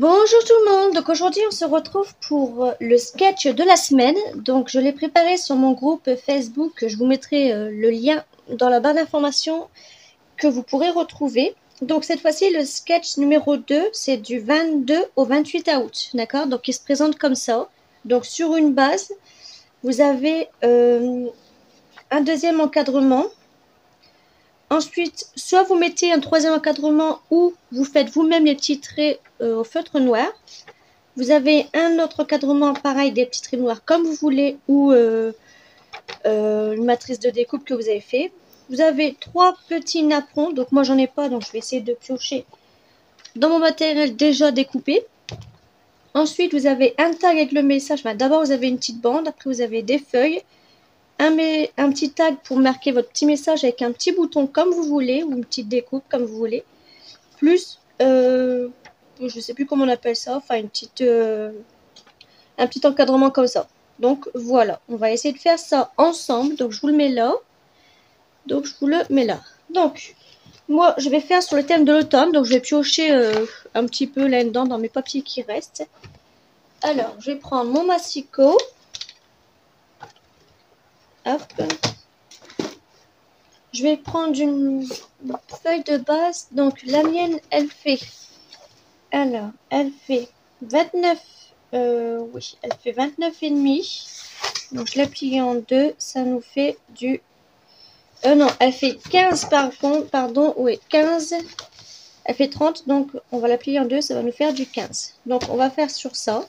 Bonjour tout le monde, donc aujourd'hui on se retrouve pour le sketch de la semaine. Donc je l'ai préparé sur mon groupe Facebook, je vous mettrai le lien dans la barre d'informations que vous pourrez retrouver. Donc cette fois-ci le sketch numéro 2, c'est du 22 au 28 août, d'accord? Donc il se présente comme ça. Donc sur une base, vous avez un deuxième encadrement. Ensuite, soit vous mettez un troisième encadrement ou vous faites vous-même les petits traits au feutre noir. Vous avez un autre encadrement, pareil, des petits traits noirs comme vous voulez, ou une matrice de découpe que vous avez fait. Vous avez 3 petits napperons, donc moi j'en ai pas, donc je vais essayer de piocher dans mon matériel déjà découpé. Ensuite, vous avez un tag avec le message. Enfin, d'abord, vous avez une petite bande, après vous avez des feuilles, un petit tag pour marquer votre petit message avec un petit bouton comme vous voulez, ou une petite découpe comme vous voulez, plus, je sais plus comment on appelle ça, enfin une petite... un petit encadrement comme ça. Donc voilà, on va essayer de faire ça ensemble. Donc je vous le mets là. Donc je vous le mets là. Donc moi je vais faire sur le thème de l'automne. Donc je vais piocher un petit peu là-dedans dans mes papiers qui restent. Alors je vais prendre mon massicot. Hop. Je vais prendre une feuille de base. Donc la mienne elle fait. Alors elle fait 29. Oui, elle fait 29 et demi. Donc je la plie en deux. Ça nous fait du non, elle fait 15 par contre, pardon, oui, 15. Elle fait 30, donc on va la plier en deux, ça va nous faire du 15. Donc on va faire sur ça.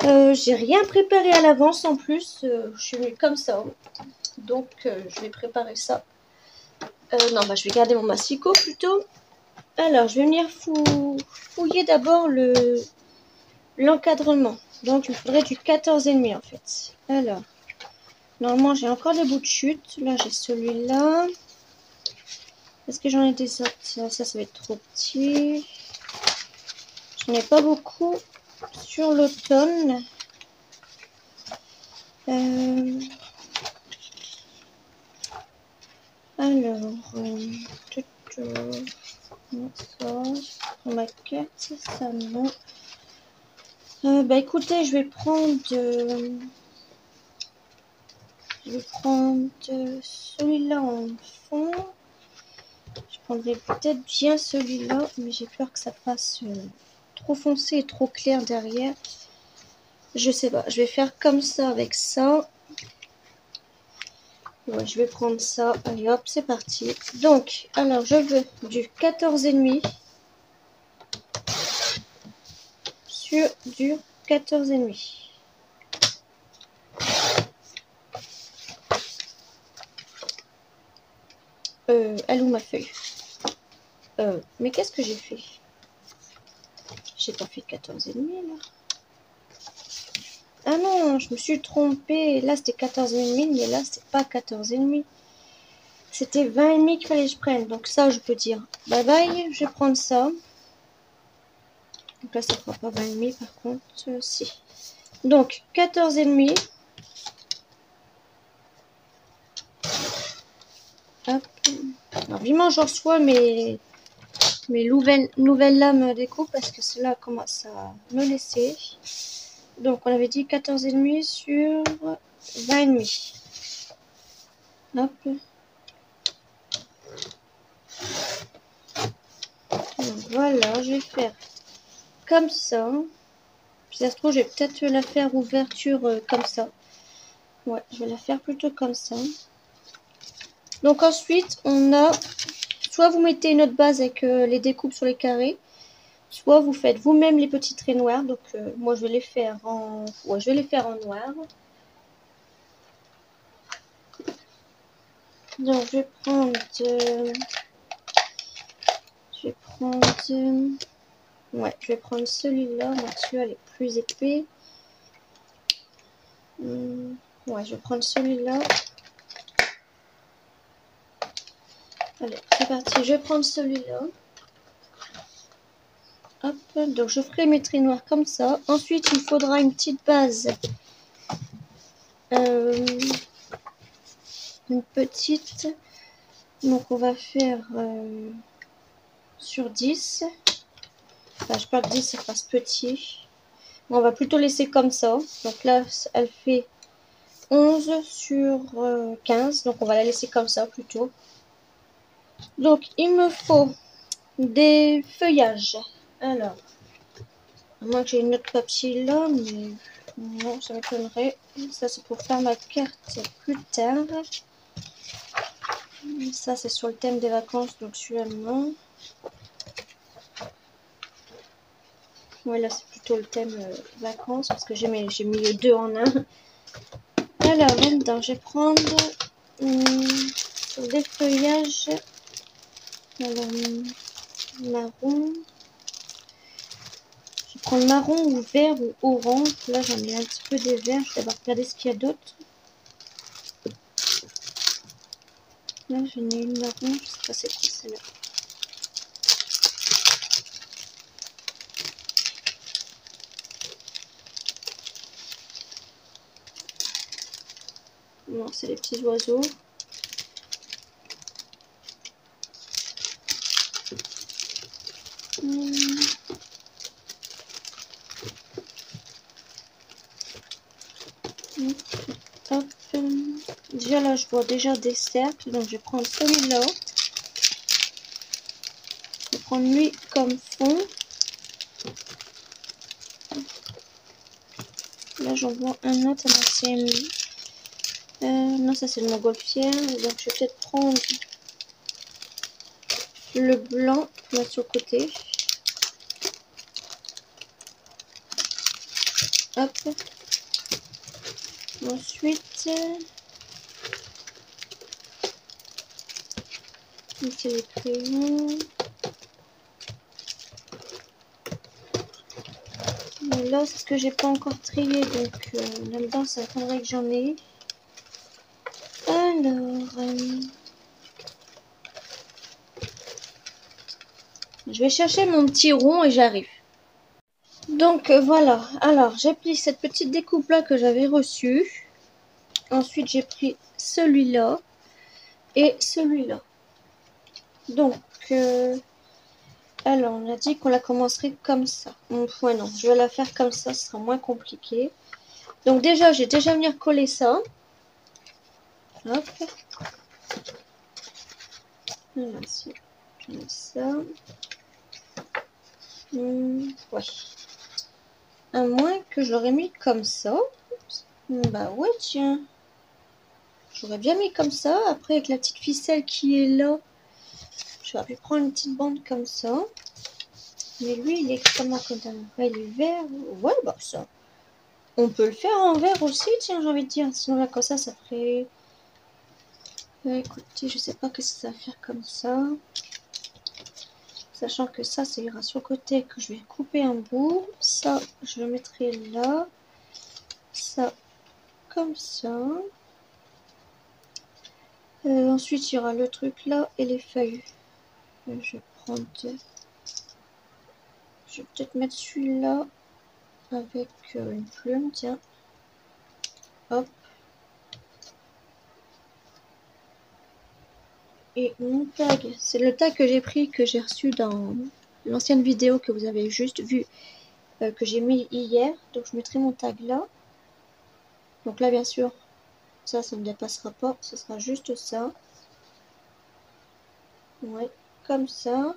J'ai rien préparé à l'avance en plus, je suis venue comme ça. Donc je vais préparer ça. Non, bah je vais garder mon massicot plutôt. Alors je vais venir fouiller d'abord l'encadrement. Donc il me faudrait du 14,5 en fait. Alors, normalement j'ai encore des bouts de chute. Là j'ai celui-là. Est-ce que j'en ai des autres? Ça va être trop petit. J'en ai pas beaucoup sur l'automne. Alors, ça, sur ma carte, ça non. Bah écoutez, je vais prendre celui-là en fond. Je prendrai peut-être bien celui-là, mais j'ai peur que ça fasse trop foncé et trop clair derrière. Je sais pas, je vais faire comme ça avec ça. Ouais, je vais prendre ça. Allez hop, c'est parti. Donc, alors je veux du 14,5 sur du 14,5. Elle est où ma feuille? Mais qu'est-ce que j'ai fait? J'ai pas fait 14,5 là. Ah non, je me suis trompée. Là c'était 14,5, mais là c'était pas 14,5. C'était 20,5 qu'il fallait que je prenne. Donc ça, je peux dire bye bye. Je vais prendre ça. Donc là, ça fera pas 20,5 par contre. Si. Donc 14,5. Hop. Alors, vivement, je reçois mes nouvelles lames déco parce que cela commence à me laisser. Donc, on avait dit 14,5 sur 20,5. Hop. Donc, voilà, je vais faire comme ça. Puis ça se trouve, je vais peut-être la faire ouverture comme ça. Ouais, je vais la faire plutôt comme ça. Donc ensuite, on a... Soit vous mettez une autre base avec les découpes sur les carrés. Soit vous faites vous-même les petits traits noirs. Donc moi, je vais les faire en... Ouais, je vais les faire en noir. Donc je vais prendre... Ouais, je vais prendre celui-là. Celui-là, il est plus épais. Ouais, je vais prendre celui-là. Allez, c'est parti. Je vais prendre celui-là. Hop, donc je ferai mes traits noirs comme ça. Ensuite, il faudra une petite base. Une petite. Donc on va faire sur 10. Page par 10, ça fasse petit. On va plutôt laisser comme ça. Donc là, elle fait 11 sur 15. Donc on va la laisser comme ça plutôt. Donc il me faut des feuillages. Alors, à moins que j'ai une autre papier là, mais non, ça m'étonnerait. Ça, c'est pour faire ma carte plus tard. Ça, c'est sur le thème des vacances, donc celui-là, non. Ouais, là, c'est plutôt le thème vacances, parce que j'ai mis les deux en un. Alors, là-dedans, je vais prendre des feuillages. Alors, marron. Je vais prendre marron ou vert ou orange. Là, j'en ai un petit peu des verts. Je vais d'abord regarder ce qu'il y a d'autre. Là, j'en ai une marron. Je sais pas c'est quoi celle-là. Non, c'est les petits oiseaux. Hop. Déjà là, je vois déjà des cercles. Donc, je vais prendre celui-là. Je vais prendre lui comme fond. Là, j'en vois un autre. Non, ça c'est le montgolfière. Donc, je vais peut-être prendre le blanc pour mettre sur le côté. Hop. Ensuite, c'est les crayons. Là, c'est ce que j'ai pas encore trié. Donc, là-dedans, ça attendrait que j'en ai. Alors, je vais chercher mon petit rond et j'arrive. Donc voilà, alors j'ai pris cette petite découpe là que j'avais reçue. Ensuite j'ai pris celui-là et celui-là. Donc, alors on a dit qu'on la commencerait comme ça. Ouais non, je vais la faire comme ça, ce sera moins compliqué. Donc déjà, j'ai déjà venir coller ça. Hop. Voilà, si je mets ça. Ouais. À moins que je l'aurais mis comme ça. Bah ouais, tiens. J'aurais bien mis comme ça. Après, avec la petite ficelle qui est là, j'aurais pu prendre une petite bande comme ça. Mais lui, il est comment quand même? Il est vert. Ouais, bah ça. On peut le faire en vert aussi, tiens, j'ai envie de dire. Sinon, là, comme ça ferait... écoutez, je sais pas ce que ça va faire comme ça. Sachant que ça ira sur le côté, que je vais couper un bout. Ça, je le mettrai là. Ça, comme ça. Ensuite, il y aura le truc là et les feuilles. Je vais prendre... Je vais peut-être mettre celui-là avec une plume, tiens. Hop. Et mon tag, c'est le tag que j'ai pris, que j'ai reçu dans l'ancienne vidéo que vous avez juste vu, que j'ai mis hier. Donc je mettrai mon tag là. Donc là, bien sûr, ça ne dépassera pas. Ce sera juste ça. Ouais, comme ça.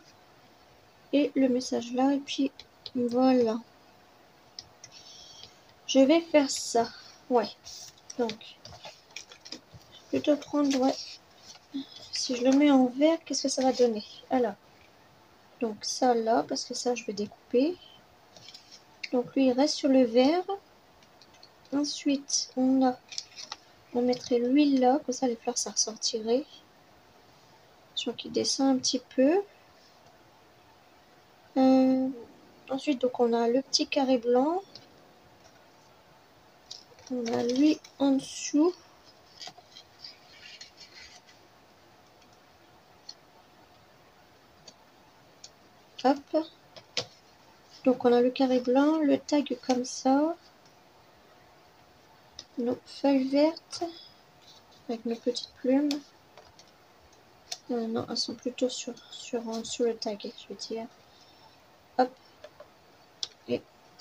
Et le message là. Et puis voilà. Je vais faire ça. Ouais. Donc, je vais plutôt prendre, ouais. Si je le mets en vert, qu'est-ce que ça va donner? Alors, donc ça là, parce que ça, je vais découper. Donc lui, il reste sur le vert. Ensuite, on mettrait l'huile là, comme ça les fleurs, ça ressortirait. Je vois qu'il descend un petit peu. Ensuite, donc on a le petit carré blanc. On a lui en dessous. Hop. Donc on a le carré blanc, le tag comme ça. Nos feuilles vertes avec mes petites plumes. Non, elles sont plutôt sur le tag, je veux dire. Hop.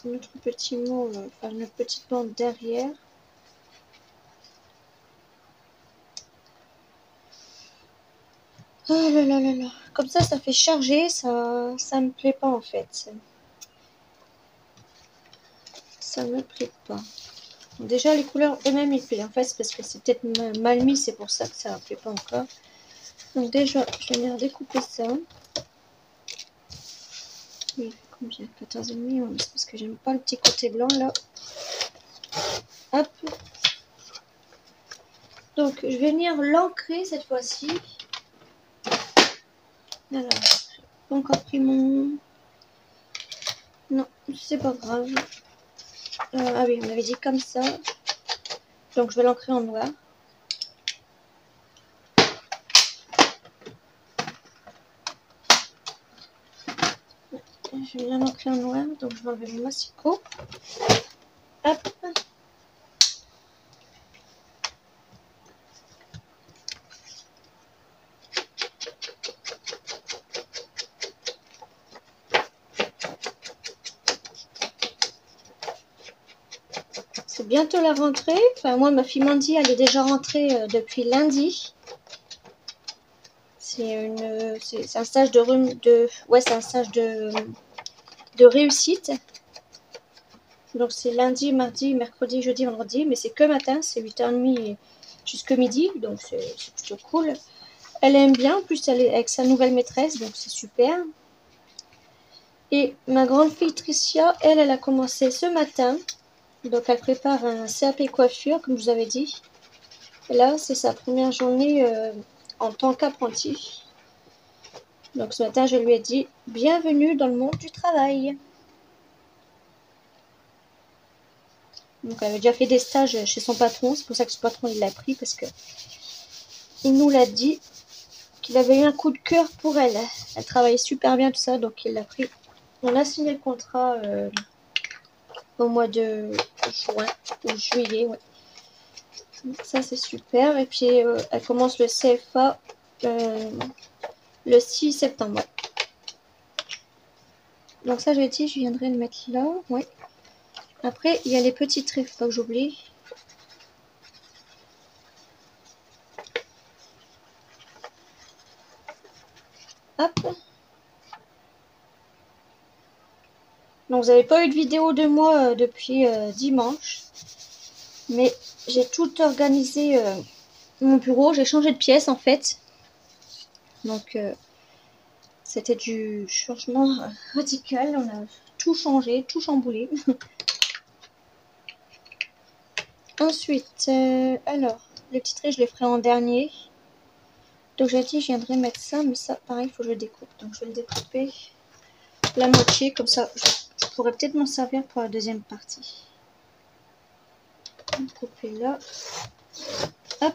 notre petit mot, enfin notre petite bande derrière. Oh là là là là. Comme ça fait charger, ça me plaît pas en fait. Ça me plaît pas. Déjà, les couleurs eux-mêmes, ils plaisent. En fait, c'est parce que c'est peut-être mal mis, c'est pour ça que ça ne plaît pas encore. Donc déjà, je vais venir découper ça. Il fait combien? 14,5. Ouais, c'est parce que j'aime pas le petit côté blanc, là. Hop. Donc, je vais venir l'ancrer cette fois-ci. Alors, j'ai pas encore pris mon... Non, c'est pas grave. Ah oui, on avait dit comme ça. Donc, je vais l'ancrer en noir. Je vais bien l'ancrer en noir, donc je vais enlever mon massicot. Hop. C'est bientôt la rentrée. Enfin, moi, ma fille Mandy, elle est déjà rentrée depuis lundi. C'est un stage c'est un stage de réussite. Donc c'est lundi, mardi, mercredi, jeudi, vendredi, mais c'est que matin, c'est 8h30 jusque midi, donc c'est plutôt cool. Elle aime bien, en plus elle est avec sa nouvelle maîtresse, donc c'est super. Et ma grande fille Tricia, elle a commencé ce matin, donc elle prépare un CAP coiffure, comme je vous avais dit. Et là, c'est sa première journée en tant qu'apprentie. Donc ce matin, je lui ai dit « Bienvenue dans le monde du travail ». Donc elle avait déjà fait des stages chez son patron, c'est pour ça que ce patron il l'a pris, parce que il nous l'a dit qu'il avait eu un coup de cœur pour elle. Elle travaillait super bien, tout ça, donc il l'a pris. On a signé le contrat au mois de juin ou juillet, ouais. Ça c'est super. Et puis elle commence le CFA le 6 septembre. Ouais. Donc ça j'ai dit, je viendrai le mettre là, ouais. Après il y a les petits traits, faut pas que j'oublie. Hop. Donc vous n'avez pas eu de vidéo de moi depuis dimanche. Mais j'ai tout organisé mon bureau. J'ai changé de pièce en fait. Donc c'était du changement radical. On a tout changé, tout chamboulé. Ensuite, alors, les petits traits, je les ferai en dernier. Donc j'ai dit, je viendrai mettre ça, mais ça, pareil, il faut que je le découpe. Donc je vais le découper la moitié, comme ça, je pourrais peut-être m'en servir pour la deuxième partie. Couper là. Hop.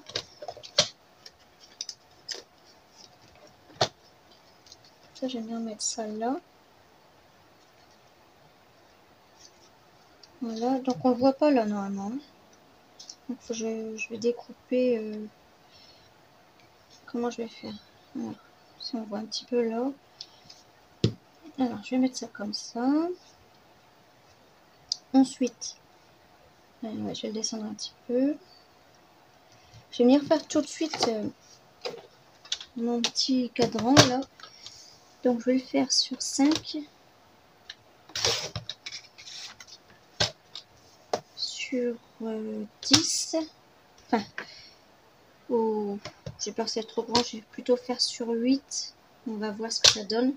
Ça, j'aime bien mettre ça là. Voilà, donc on le voit pas là normalement. Donc je vais découper. Comment je vais faire? Alors, si on voit un petit peu là. Alors, je vais mettre ça comme ça. Ensuite, ouais, je vais le descendre un petit peu. Je vais venir faire tout de suite mon petit cadran là. Donc, je vais le faire sur 5. Sur 10. Enfin, j'ai peur que c'est trop grand. Je vais plutôt faire sur 8. On va voir ce que ça donne.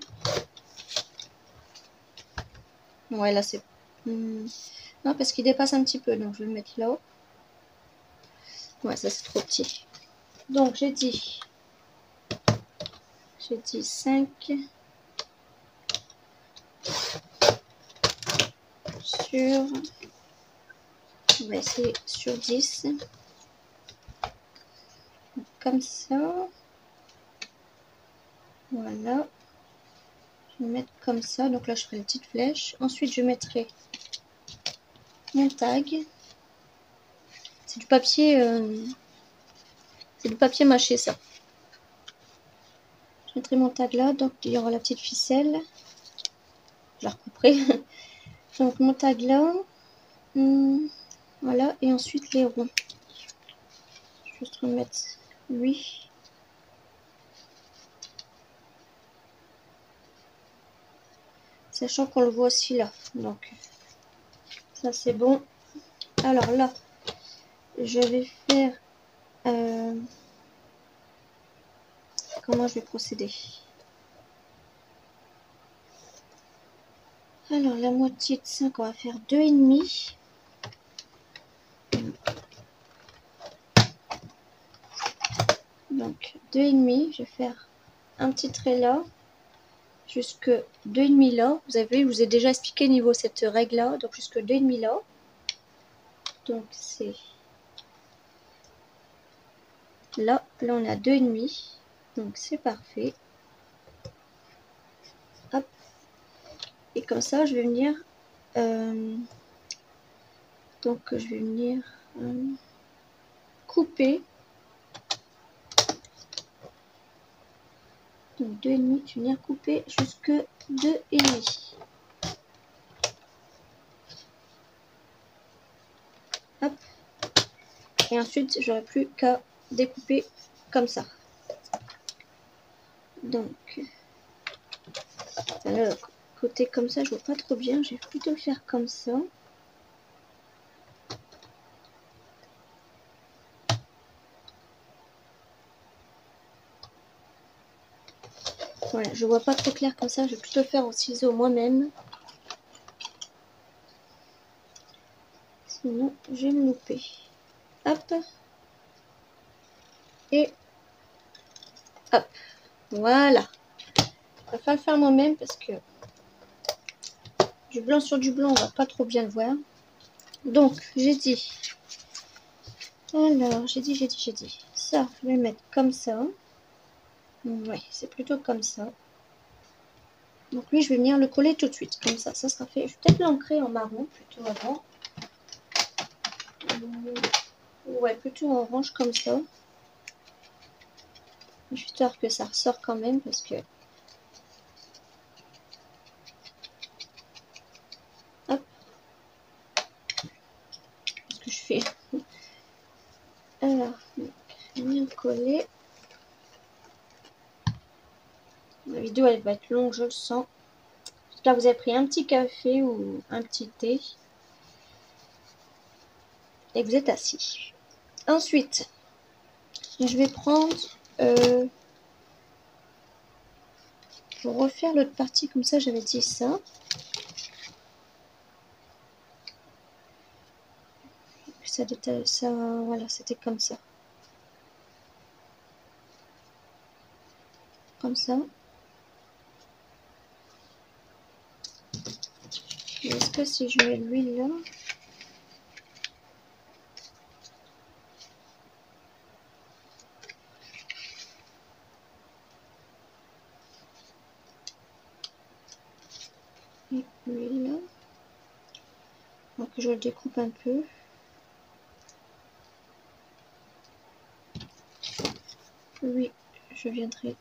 Ouais, là c'est... Non, parce qu'il dépasse un petit peu. Donc, je vais le mettre là. Ouais, ça c'est trop petit. Donc, j'ai dit 5 sur... On va essayer sur 10. Comme ça. Voilà. Je vais mettre comme ça. Donc là, je ferai la petite flèche. Ensuite, je mettrai mon tag. C'est du papier... c'est du papier mâché, ça. Je mettrai mon tag là. Donc, il y aura la petite ficelle. Je la recouperai. Donc mon tag là, voilà, et ensuite les ronds. Je vais juste remettre lui. Sachant qu'on le voit aussi là, donc ça c'est bon. Alors là, je vais faire comment je vais procéder. Alors la moitié de 5, on va faire 2,5. Donc 2,5, je vais faire un petit trait là, jusque 2,5 là. Vous avez vu, je vous ai déjà expliqué niveau cette règle là, donc jusque 2,5 là. Donc c'est là, on a 2,5, donc c'est parfait. Hop. Et comme ça, je vais venir donc je vais venir couper. Donc 2,5, je vais venir couper jusque 2,5. Hop. Et ensuite, j'aurai plus qu'à découper comme ça. Donc, le côté comme ça, je vois pas trop bien. Je vais plutôt faire comme ça. Voilà, je vois pas trop clair comme ça. Je vais plutôt faire au ciseau moi-même. Sinon, je vais me louper. Hop. Et hop. Voilà. Je préfère le faire moi-même parce que du blanc sur du blanc, on va pas trop bien le voir. Donc, j'ai dit. Alors, j'ai dit. Ça, je vais le mettre comme ça. Ouais, c'est plutôt comme ça. Donc lui, je vais venir le coller tout de suite. Comme ça sera fait. Je vais peut-être l'ancrer en marron plutôt avant. Ouais, plutôt en orange comme ça. Histoire que ça ressort quand même parce que... Hop. Ce que je fais. Alors, je vais venir coller. La vidéo, elle va être longue, je le sens. Là, vous avez pris un petit café ou un petit thé. Et vous êtes assis. Ensuite, je vais prendre... pour refaire l'autre partie, comme ça, j'avais dit ça. Ça, voilà, c'était comme ça. Comme ça. Est-ce que si je mets l'huile là... Et l'huile là... Donc je le découpe un peu. Oui, je viendrai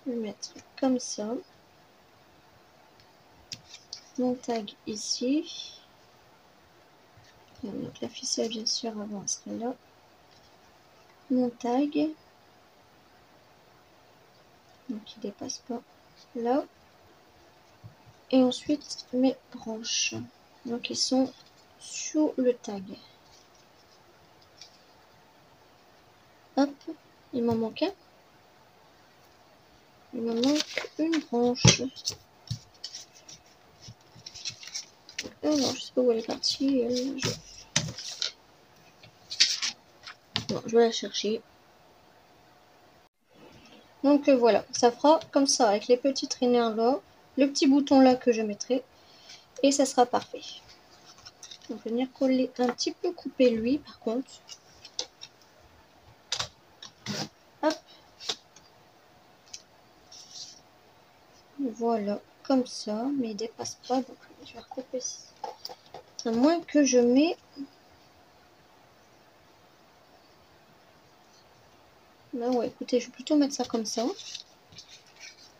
le mettre comme ça. Mon tag ici. Donc la ficelle bien sûr avant serait là. Mon tag. Donc il dépasse pas là. Et ensuite mes branches. Donc ils sont sous le tag. Hop, il m'en manque un. Il me manque une branche. Alors, je sais pas où elle est partie. Bon, je vais la chercher. Donc voilà, ça fera comme ça avec les petits traîneurs là, le petit bouton là que je mettrai et ça sera parfait. On va venir coller un petit peu, couper lui par contre. Hop. Voilà, comme ça, mais il dépasse pas donc je vais recouper ça. À moins que je mets Là, ouais, écoutez, je vais plutôt mettre ça comme ça.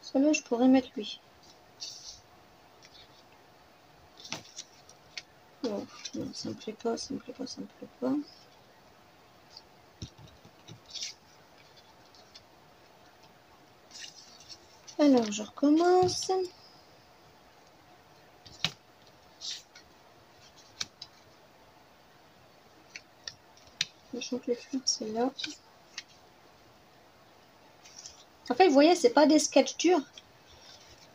Celui-là, je pourrais mettre lui. Bon, non, ça me plaît pas, ça me plaît pas, ça me plaît pas. Alors, je recommence. Sachant que les fleurs, c'est là. En fait, vous voyez, c'est pas des sketchs durs.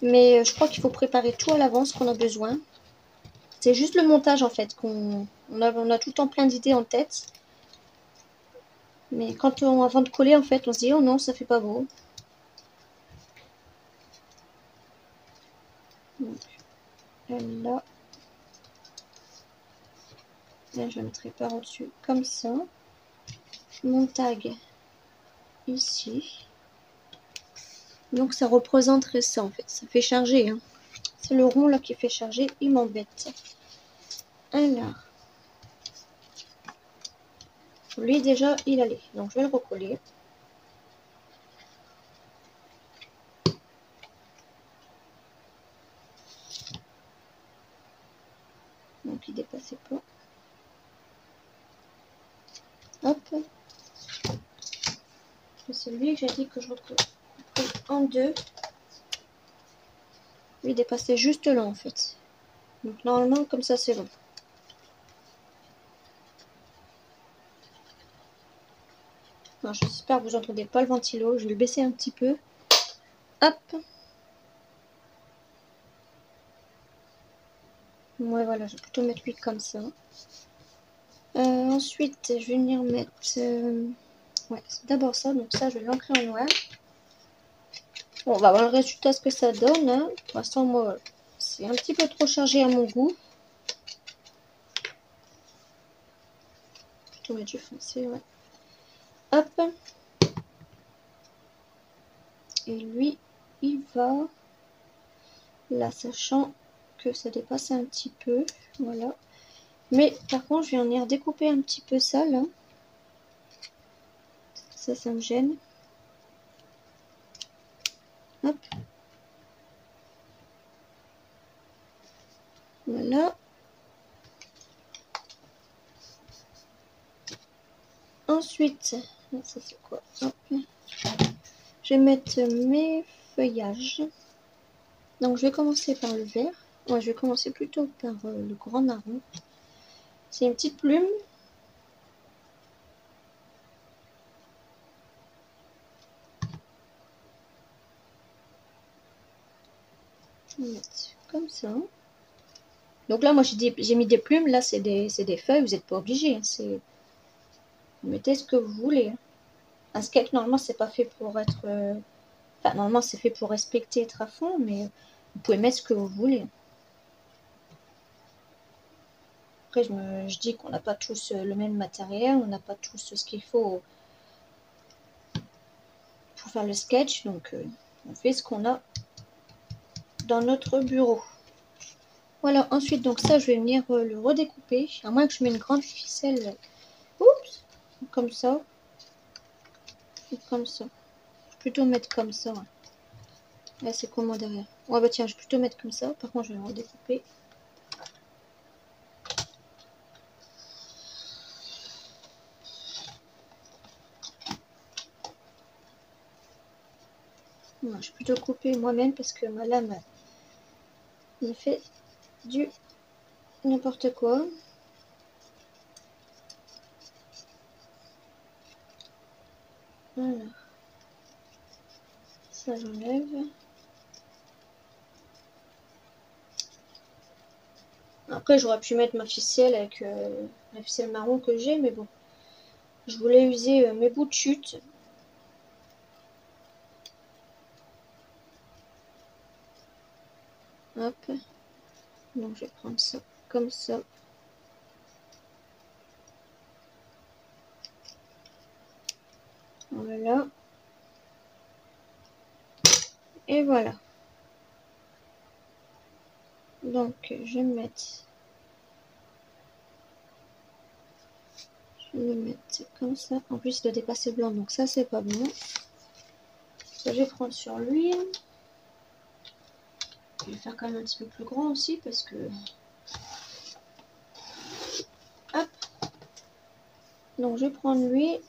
Mais je crois qu'il faut préparer tout à l'avance qu'on a besoin. C'est juste le montage, en fait, qu'on on a tout le temps plein d'idées en tête. Mais quand avant de coller, en fait, on se dit, oh non, ça fait pas beau. Donc, là. Là, je mettrai par-dessus comme ça. Mon tag ici. Donc, ça représenterait ça, en fait. Ça fait charger, hein. C'est le rond, là, qui fait charger. Il m'embête. Alors. Lui, déjà, il allait. Donc, je vais le recoller. Donc, il dépassait pas. Hop. C'est lui que j'ai dit que je recoupe en deux. Lui, il dépassait juste là, en fait. Donc, normalement, comme ça, c'est bon. J'espère que vous n'entendez pas le ventilo. Je vais le baisser un petit peu. Hop. Ouais, voilà, je vais plutôt mettre lui comme ça. Ensuite, je vais venir mettre... ouais, c'est d'abord ça. Donc ça, je vais l'ancrer en noir. Bon, on va voir le résultat, ce que ça donne. Hein. Pour l'instant, moi, c'est un petit peu trop chargé à mon goût. Plutôt mettre du foncé, ouais. Hop. Et lui, il va... Là, sachant que ça dépasse un petit peu. Voilà. Mais par contre, je vais venir découper un petit peu ça, là. Ça me gêne. Hop. Voilà. Ensuite, ça c'est quoi? Hop. Je vais mettre mes feuillages. Donc, je vais commencer par le vert. Ouais, je vais commencer plutôt par le grand marron. C'est une petite plume. Je vais mettre comme ça. Donc là, moi, j'ai mis des plumes. Là, c'est des feuilles. Vous n'êtes pas obligé. Hein, vous mettez ce que vous voulez. Hein. Un sketch, normalement, c'est pas fait pour être... Enfin, normalement, c'est fait pour respecter, être à fond. Mais vous pouvez mettre ce que vous voulez. Après, je dis qu'on n'a pas tous le même matériel. On n'a pas tous ce qu'il faut pour faire le sketch. Donc, on fait ce qu'on a dans notre bureau. Voilà, ensuite, donc ça, je vais venir le redécouper. À moins que je mette une grande ficelle. Oups! Comme ça. Et comme ça. Je vais plutôt mettre comme ça. Ouais. Là, c'est comment derrière? Ouais, bah tiens, je vais plutôt mettre comme ça. Par contre, je vais le redécouper. Ouais, je vais plutôt couper moi-même parce que ma lame me fait du n'importe quoi. Voilà. Ça, j'enlève. Après, j'aurais pu mettre ma ficelle avec la ficelle marron que j'ai, mais bon. Je voulais user mes bouts de chute. Hop. Donc, je vais prendre ça comme ça. Voilà. Et voilà. Donc, je vais mettre... le mettre comme ça. En plus, il doit dépasser le blanc, donc ça, c'est pas bon. Ça, je vais prendre sur l'huile. Je vais faire quand même un petit peu plus grand aussi parce que... Hop. Donc, je vais prendre l'huile.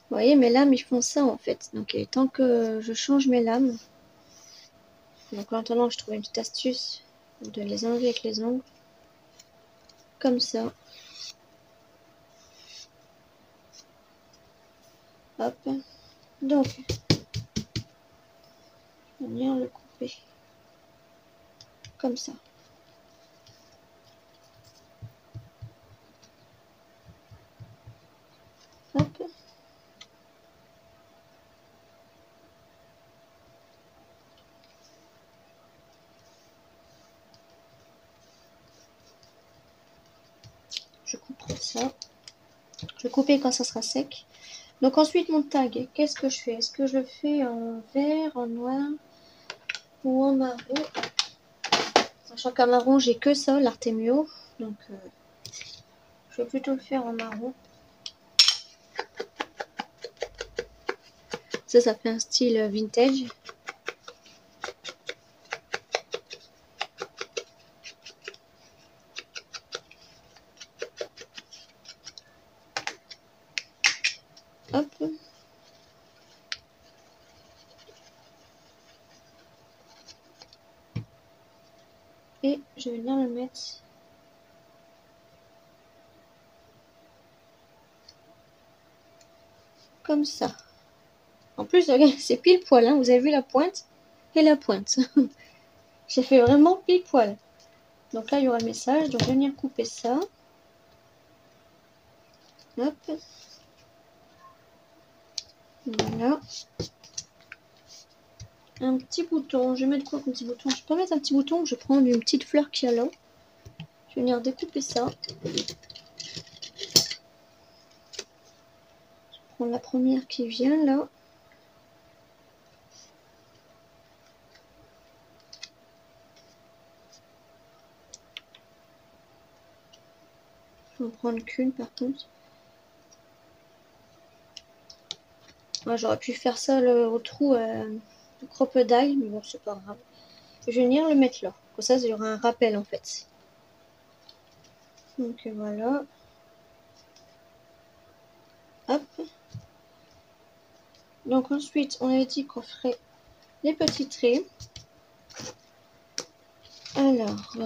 Vous voyez, mes lames, ils font ça en fait. Donc, et tant que je change mes lames, donc maintenant, je trouve une petite astuce de les enlever avec les ongles. Comme ça. Hop. Donc, je vais venir le couper. Comme ça. Hop. Je couperai ça. Je vais couper quand ça sera sec. Donc ensuite, mon tag, qu'est-ce que je fais? Est-ce que je le fais en vert, en noir ou en marron? Sachant qu'en marron, j'ai que ça, l'Artemio. Donc, je vais plutôt le faire en marron. Ça fait un style vintage. Hop. Et je vais venir le mettre comme ça. En plus, c'est pile poil, hein. Vous avez vu la pointe et la pointe. J'ai fait vraiment pile poil. Donc là, il y aura le message. Donc, je vais venir couper ça. Hop. Voilà. Un petit bouton. Je vais mettre quoi comme petit bouton? Je peux mettre un petit bouton. Je vais prendre une petite fleur qui a là. Je vais venir découper ça. Je prends la première qui vient là. Je vais en prendre qu'une par contre. Moi, j'aurais pu faire ça au trou de crocodile, mais bon, c'est pas grave. Je vais venir le mettre là. Comme ça, il y aura un rappel en fait. Donc voilà. Hop. Donc ensuite, on avait dit qu'on ferait les petits traits. Alors,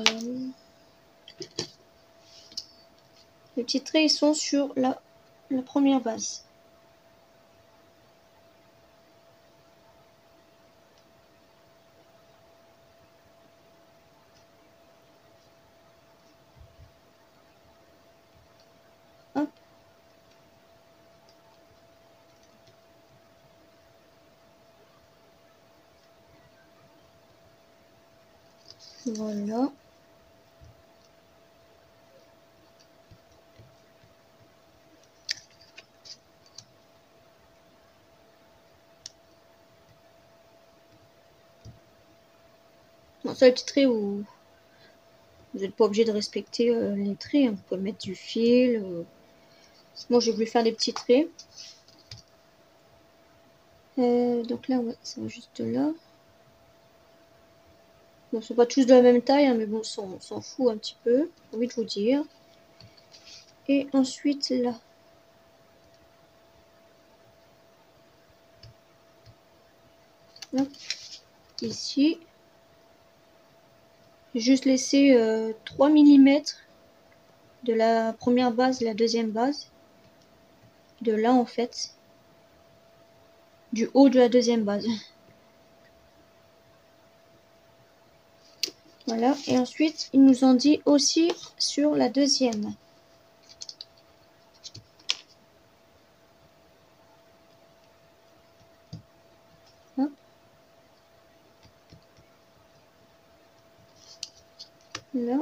les petits traits, ils sont sur la première base. Hop. Voilà. Bon, ça, les petits traits où vous n'êtes pas obligé de respecter les traits. Hein. Vous pouvez mettre du fil. Moi, j'ai voulu faire des petits traits. Donc là, ouais, ça va juste là. Bon, c'est pas tous de la même taille, hein, mais bon, on s'en fout un petit peu. J'ai envie de vous dire. Et ensuite, là. Hop. Ici. J'ai juste laissé 3 mm de la première base, la deuxième base. De là, en fait. Du haut de la deuxième base. Voilà. Et ensuite, ils nous ont dit aussi sur la deuxième. Hop. Là.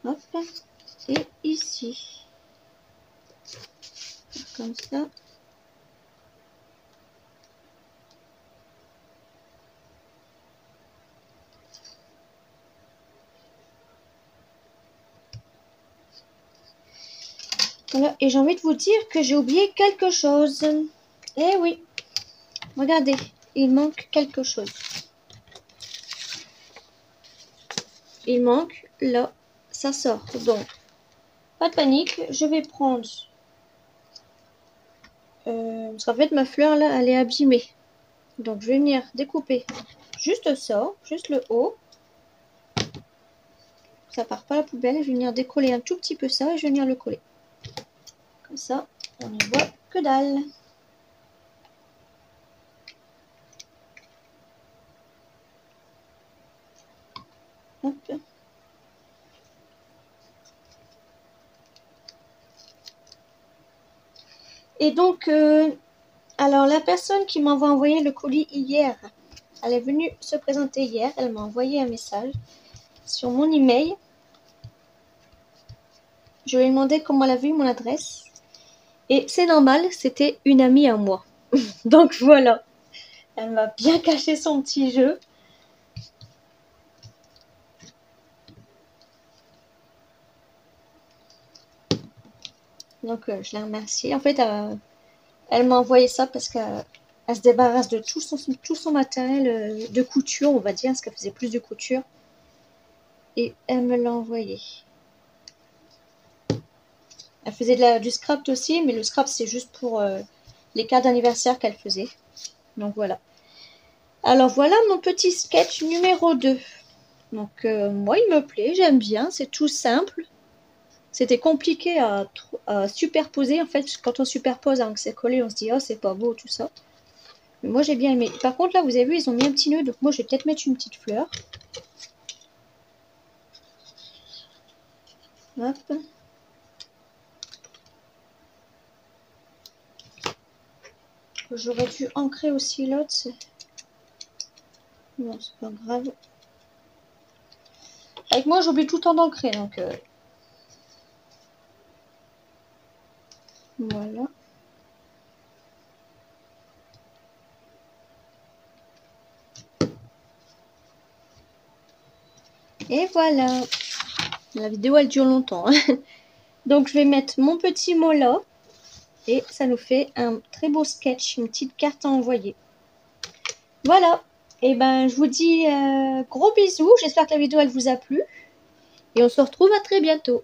Hop. Et ici. Comme ça. Voilà. Et j'ai envie de vous dire que j'ai oublié quelque chose. Eh oui. Regardez, il manque quelque chose. Il manque là, ça sort. Donc, pas de panique, je vais prendre... parce qu'en fait, ma fleur là, elle est abîmée. Donc, je vais venir découper juste ça, juste le haut. Ça part pas à la poubelle. Je vais venir décoller un tout petit peu ça et je vais venir le coller. Comme ça, on ne voit que dalle. Hop. Et donc, alors la personne qui m'envoie envoyé le colis hier, elle est venue se présenter hier. Elle m'a envoyé un message sur mon email. Je lui ai demandé comment elle a vu mon adresse. Et c'est normal, c'était une amie à moi. Donc voilà. Elle m'a bien caché son petit jeu. Donc je la remercie. En fait, elle m'a envoyé ça parce qu'elle se débarrasse de tout son matériel de couture, on va dire, parce qu'elle faisait plus de couture. Et elle me l'a envoyé. Elle faisait du scrap aussi, mais le scrap c'est juste pour les cartes d'anniversaire qu'elle faisait. Donc voilà. Alors voilà mon petit sketch numéro 2. Donc moi il me plaît, j'aime bien, c'est tout simple. C'était compliqué à superposer en fait, quand on superpose avant que c'est collé, on se dit oh c'est pas beau tout ça. Mais moi j'ai bien aimé. Par contre là vous avez vu ils ont mis un petit nœud, donc moi je vais peut-être mettre une petite fleur. Hop. J'aurais dû ancrer aussi l'autre. Non, c'est pas grave. Avec moi, j'oublie tout le temps d'ancrer, donc... Voilà. Et voilà. La vidéo, elle dure longtemps. Donc, je vais mettre mon petit mot là. Et ça nous fait un très beau sketch, une petite carte à envoyer. Voilà. Et ben, je vous dis gros bisous. J'espère que la vidéo, elle vous a plu. Et on se retrouve à très bientôt.